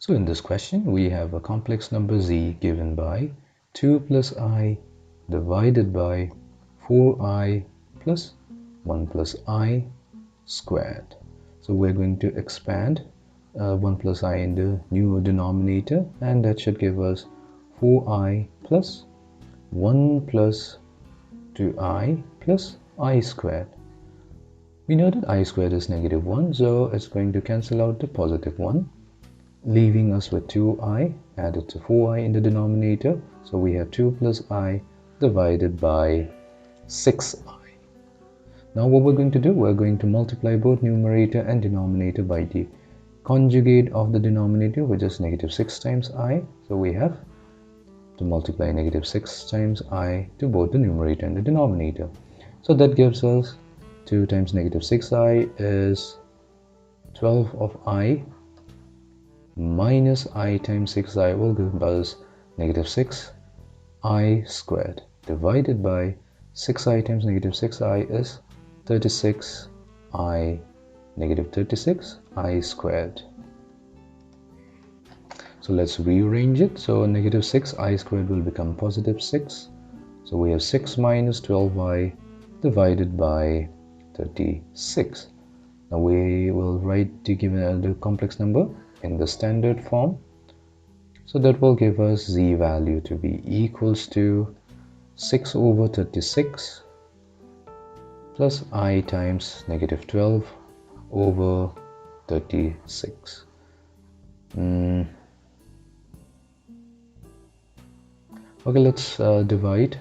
So in this question, we have a complex number z given by 2 plus I divided by 4I plus 1 plus I squared. So we're going to expand 1 plus I in the new denominator, and that should give us 4I plus 1 plus 2I plus I squared. We know that I squared is -1, so it's going to cancel out the positive 1, leaving us with 2I added to 4I in the denominator. So we have 2 plus I divided by 6I. Now what we're going to do, we're going to multiply both numerator and denominator by the conjugate of the denominator, which is -6 times I. So we have to multiply -6 times I to both the numerator and the denominator. So that gives us 2 times -6I is 12 of I minus I times 6I will give us -6I squared divided by 6I times -6I is 36I, -36I squared. So let's rearrange it. So -6I squared will become +6. So we have 6 minus 12I divided by 36. Now we will write the complex number in the standard form. So that will give us z value to be equals to 6 over 36 plus I times -12 over 36. Okay, let's divide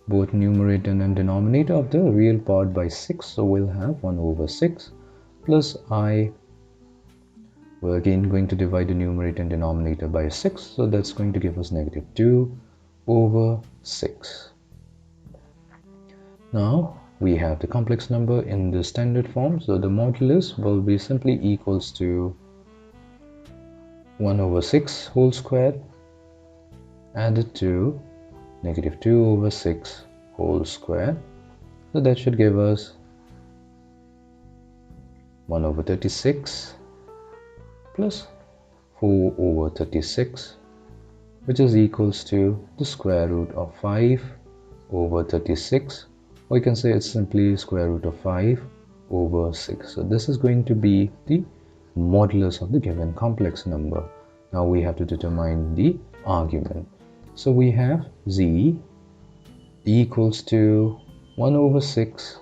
both numerator and denominator of the real part by 6. So we'll have 1 over 6 plus I. We're again going to divide the numerator and denominator by 6. So that's going to give us -2 over 6. Now we have the complex number in the standard form. So the modulus will be simply equals to 1 over 6 whole squared added to -2 over 6 whole square. So that should give us 1 over 36 plus 4 over 36, which is equals to the square root of 5 over 36, or you can say it's simply square root of 5 over 6. So this is going to be the modulus of the given complex number. Now we have to determine the argument. So we have z equals to 1 over 6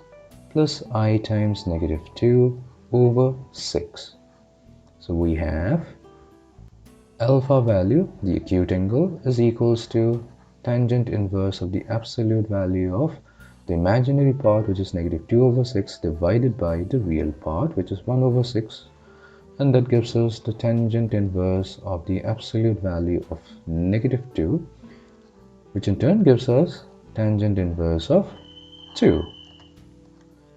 plus I times -2 over 6. So we have alpha value, the acute angle, is equals to tangent inverse of the absolute value of the imaginary part, which is -2 over 6, divided by the real part, which is 1 over 6. And that gives us the tangent inverse of the absolute value of -2, which in turn gives us tangent inverse of 2.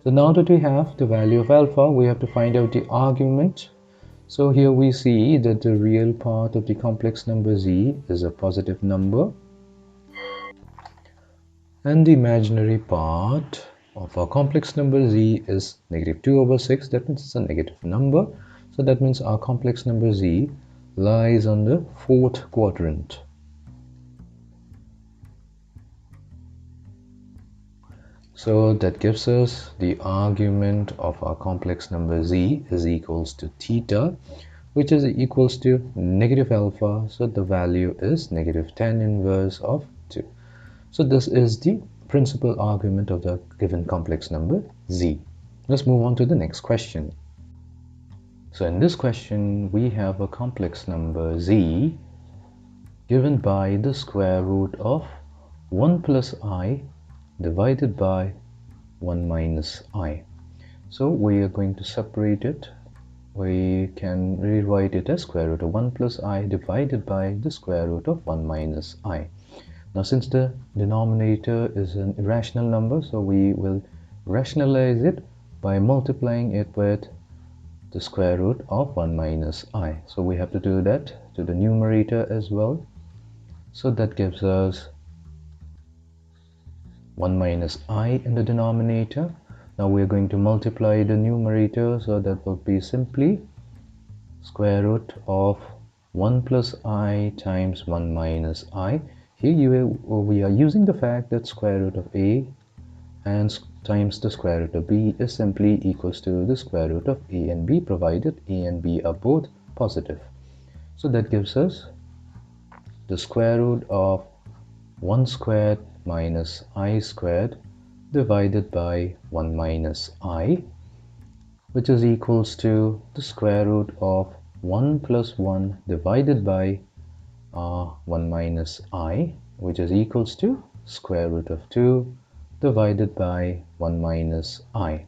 So now that we have the value of alpha, we have to find out the argument. So here we see that the real part of the complex number z is a positive number, and the imaginary part of our complex number z is -2 over 6. That means it's a negative number. So that means our complex number z lies on the 4th quadrant. So that gives us the argument of our complex number z is equals to theta, which is equals to negative alpha. So the value is -tan inverse of 2. So this is the principal argument of the given complex number z. Let's move on to the next question. So in this question, we have a complex number z given by the square root of 1 plus I divided by 1 minus I. So we are going to separate it. We can rewrite it as square root of 1 plus I divided by the square root of 1 minus I. Now since the denominator is an irrational number, so we will rationalize it by multiplying it with the square root of 1 minus I. So we have to do that to the numerator as well. So that gives us 1 minus I in the denominator. Now we are going to multiply the numerator, so that will be simply square root of 1 plus I times 1 minus I. Here we are using the fact that square root of a and times the square root of b is simply equals to the square root of a and b, provided a and b are both positive. So that gives us the square root of 1 squared minus I squared divided by 1 minus I, which is equals to the square root of 1 plus 1 divided by 1 minus I, which is equals to square root of 2 divided by 1 minus I.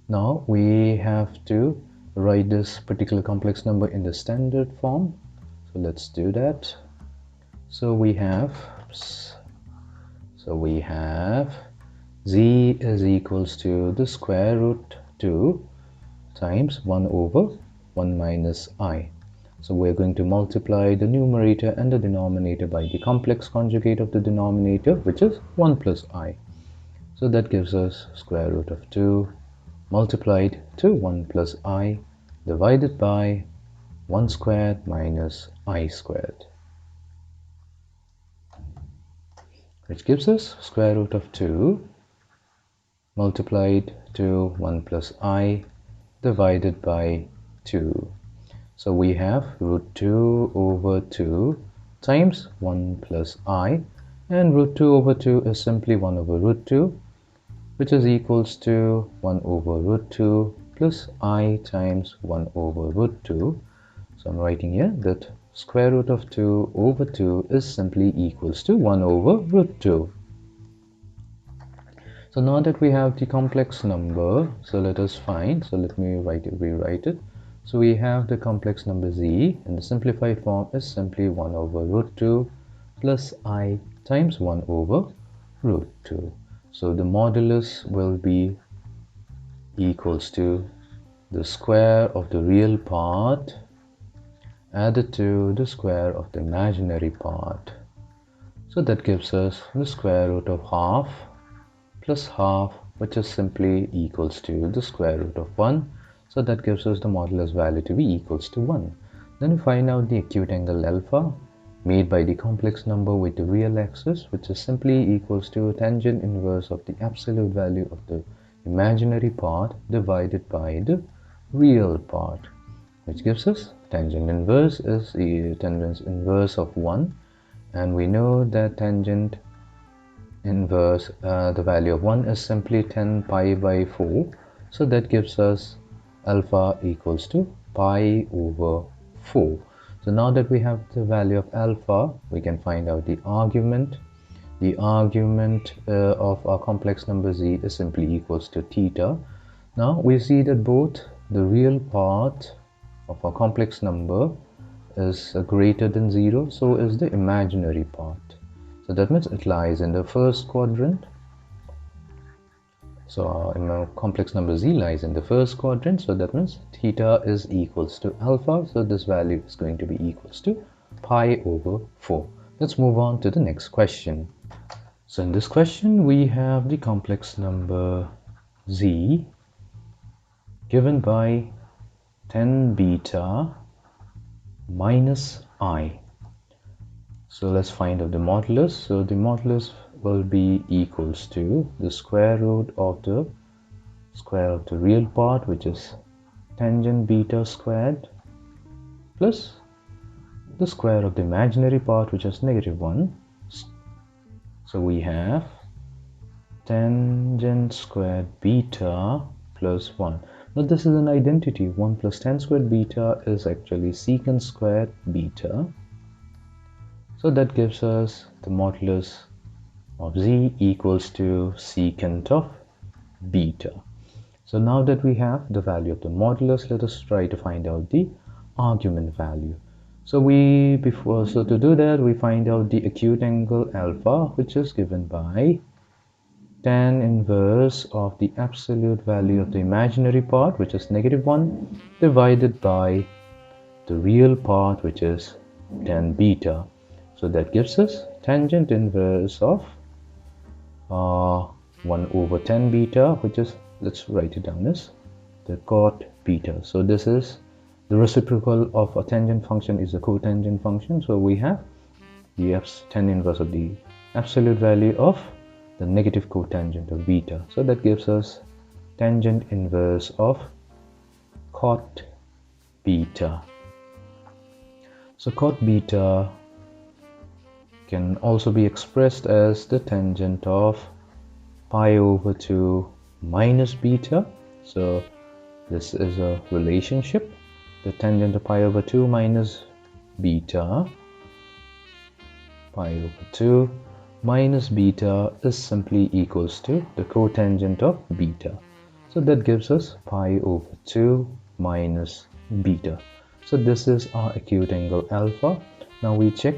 Now we have to write this particular complex number in the standard form. So let's do that. So we have z is equals to the square root 2 times 1 over 1 minus I. So we're going to multiply the numerator and the denominator by the complex conjugate of the denominator, which is 1 plus I. So that gives us square root of 2 multiplied to 1 plus I divided by 1 squared minus I squared, which gives us square root of 2 multiplied to 1 plus I divided by 2. So we have root 2 over 2 times 1 plus I, and root 2 over 2 is simply 1 over root 2, which is equals to 1 over root 2 plus I times 1 over root 2. So I'm writing here that square root of 2 over 2 is simply equals to 1 over root 2. So now that we have the complex number, so let us find, so let me rewrite it. So we have the complex number z in the simplified form is simply 1 over root 2 plus I times 1 over root 2. So the modulus will be equals to the square of the real part added to the square of the imaginary part. So that gives us the square root of half plus half, which is simply equals to the square root of 1. So that gives us the modulus value to be equals to 1. Then we find out the acute angle alpha made by the complex number with the real axis, which is simply equals to tangent inverse of the absolute value of the imaginary part divided by the real part, which gives us tangent inverse is the tangent inverse of 1, and we know that tangent inverse the value of 1 is simply 10 pi by 4. So that gives us alpha equals to pi over 4. So now that we have the value of alpha, we can find out the argument. The argument of our complex number z is simply equals to theta. Now we see that both the real part of our complex number is greater than 0, so is the imaginary part. So that means it lies in the first quadrant. So our complex number z lies in the first quadrant. So that means theta is equals to alpha. So this value is going to be equals to pi over 4. Let's move on to the next question. So in this question, we have the complex number z given by 10 beta minus I. So let's find out the modulus. So the modulus will be equals to the square root of the square of the real part, which is tangent beta squared, plus the square of the imaginary part, which is -1. So we have tangent squared beta plus 1. Now this is an identity. 1 plus tan squared beta is actually secant squared beta. So that gives us the modulus of z equals to secant of beta. So now that we have the value of the modulus, let us try to find out the argument value. So to do that, we find out the acute angle alpha, which is given by tan inverse of the absolute value of the imaginary part, which is -1, divided by the real part, which is tan beta. So that gives us tangent inverse of 1 over tan beta, which is, let's write it down as the cot beta. So this is the reciprocal of a tangent function is a cotangent function. So we have the tan inverse of the absolute value of the negative cotangent of beta. So that gives us tangent inverse of cot beta. So cot beta can also be expressed as the tangent of pi over 2 minus beta. So this is a relationship. The tangent of pi over 2 minus beta, pi over 2 minus beta is simply equals to the cotangent of beta. So that gives us pi over 2 minus beta. So this is our acute angle alpha. Now we check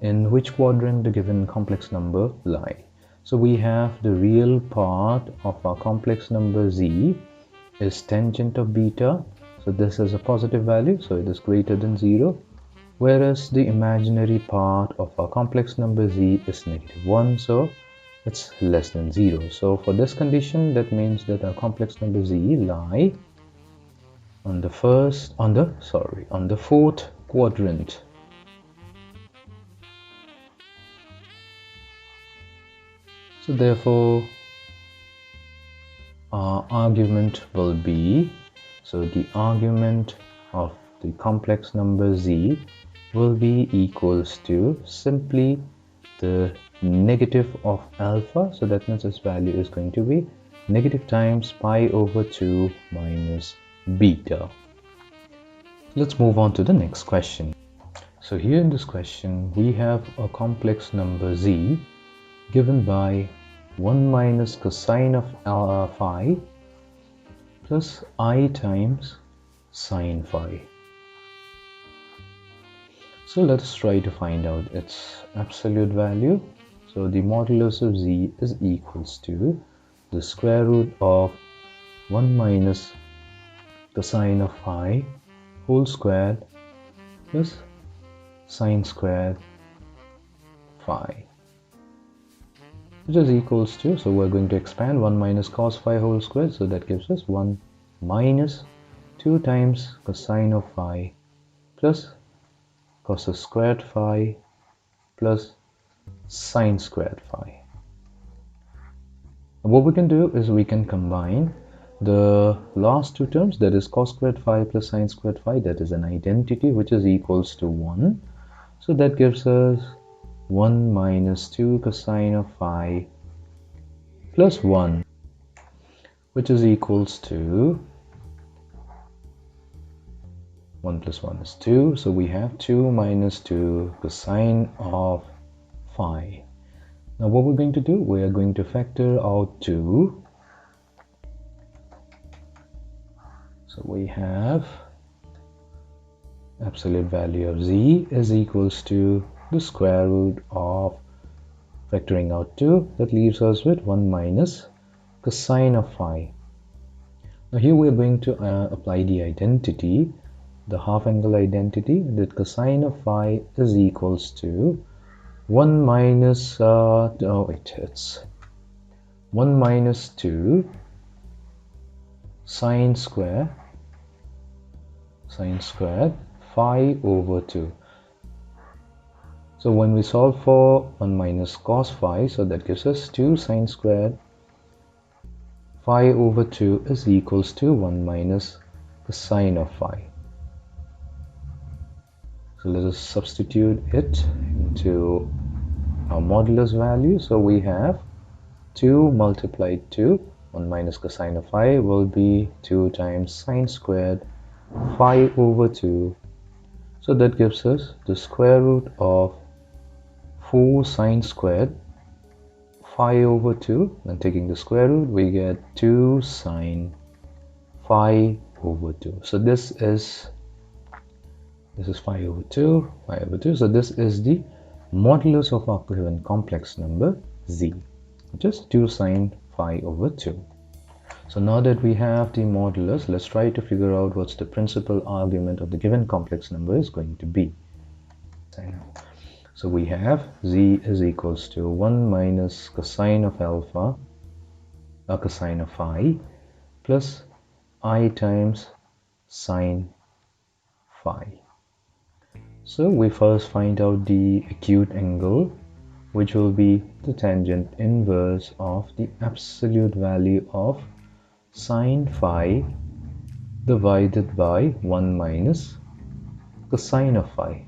in which quadrant the given complex number lie. So we have the real part of our complex number z is tangent of beta. So this is a positive value, so it is greater than 0. Whereas the imaginary part of our complex number z is -1, so it's less than 0. So for this condition, that means that our complex number z lie on the fourth quadrant. So therefore our argument will be, so the argument of the complex number z will be equals to simply the negative of alpha. So that means its value is going to be negative times pi over 2 minus beta. Let's move on to the next question. So here in this question we have a complex number z given by 1 minus cosine of phi plus I times sine phi. So let us try to find out its absolute value. So the modulus of z is equals to the square root of 1 minus cosine of phi whole squared plus sine squared phi, which is equals to, so we're going to expand 1 minus cos phi whole squared, so that gives us 1 minus 2 times cosine of phi plus cos squared phi plus sine squared phi. What we can do is we can combine the last two terms, that is cos squared phi plus sine squared phi, that is an identity which is equals to 1. So that gives us 1 minus 2 cosine of phi plus 1, which is equals to 1 plus 1 is 2. So we have 2 minus 2 cosine of phi. Now what we're going to do, we are going to factor out 2. So we have absolute value of z is equals to the square root of factoring out 2. That leaves us with 1 minus cosine of phi. Now here we are going to apply the identity, the half angle identity, that cosine of phi is equals to 1 minus it's 1 minus 2 sine squared phi over 2. So when we solve for 1 minus cos phi, so that gives us 2 sine squared phi over 2 is equals to 1 minus cosine of phi. So let us substitute it into our modulus value. So we have 2 multiplied 2, 1 minus cosine of phi will be 2 times sine squared phi over 2. So that gives us the square root of 4 sine squared phi over 2. And taking the square root, we get 2 sine phi over 2. So this is phi over 2, phi over 2. So this is the modulus of our given complex number z, which is 2 sine phi over 2. So now that we have the modulus, let's try to figure out what's the principal argument of the given complex number is going to be. So we have z is equals to 1 minus cosine of alpha, cosine of phi, plus I times sine phi. So we first find out the acute angle, which will be the tangent inverse of the absolute value of sine phi divided by 1 minus cosine of phi.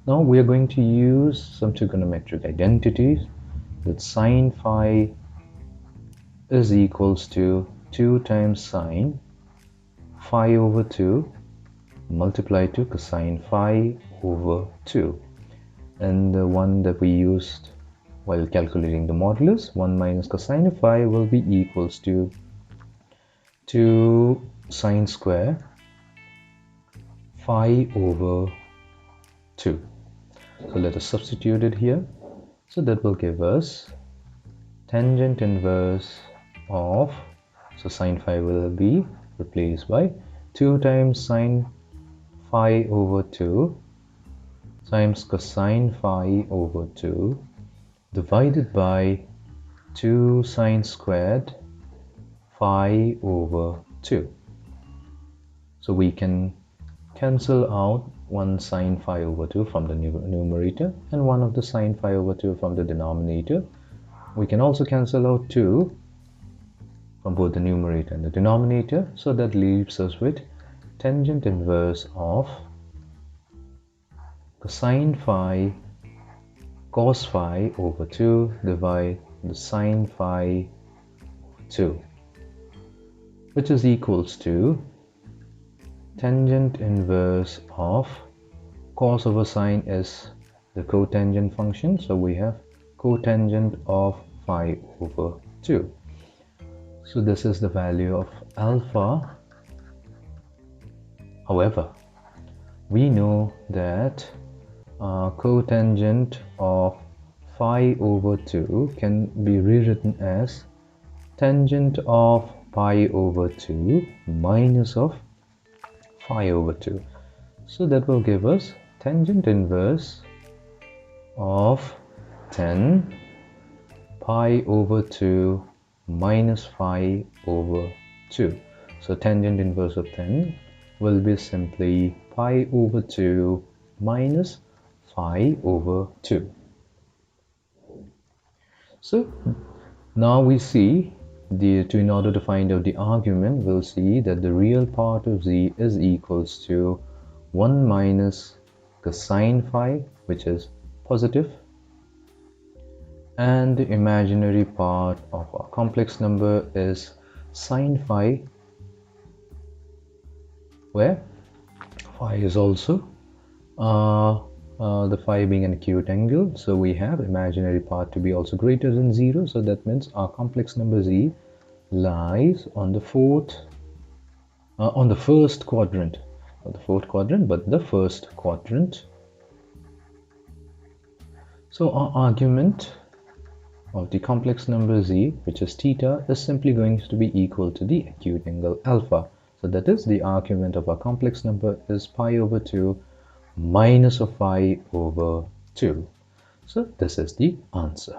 Now we are going to use some trigonometric identities that sine phi is equals to 2 times sine phi over 2 multiplied to cosine phi over 2. And the one that we used while calculating the modulus, 1 minus cosine of phi, will be equals to 2 sine square phi over 2. So let us substitute it here. So that will give us tangent inverse of, so sine phi will be replaced by 2 times sine phi over 2 times cosine phi over 2 divided by 2 sine squared phi over 2. So we can cancel out one sine phi over 2 from the numerator and one of the sine phi over 2 from the denominator. We can also cancel out 2 from both the numerator and the denominator, so that leaves us with tangent inverse of cosine phi cos phi over 2 divided the sine phi over 2, which is equals to tangent inverse of cos over sine is the cotangent function, so we have cotangent of phi over 2. So this is the value of alpha. However, we know that cotangent of phi over 2 can be rewritten as tangent of pi over 2 minus of phi over 2. So that will give us tangent inverse of 10 pi over 2 minus phi over 2. So tangent inverse of 10 will be simply pi over 2 minus phi over 2. So now we see in order to find out the argument, we'll see that the real part of z is equals to 1 minus cosine phi, which is positive, and the imaginary part of our complex number is sine phi, where phi is also the phi being an acute angle, so we have imaginary part to be also greater than 0, so that means our complex number z lies on the first quadrant, not the fourth quadrant but the first quadrant. So our argument of the complex number z, which is theta, is simply going to be equal to the acute angle alpha. So that is, the argument of our complex number is pi over 2 minus of phi over 2. So this is the answer.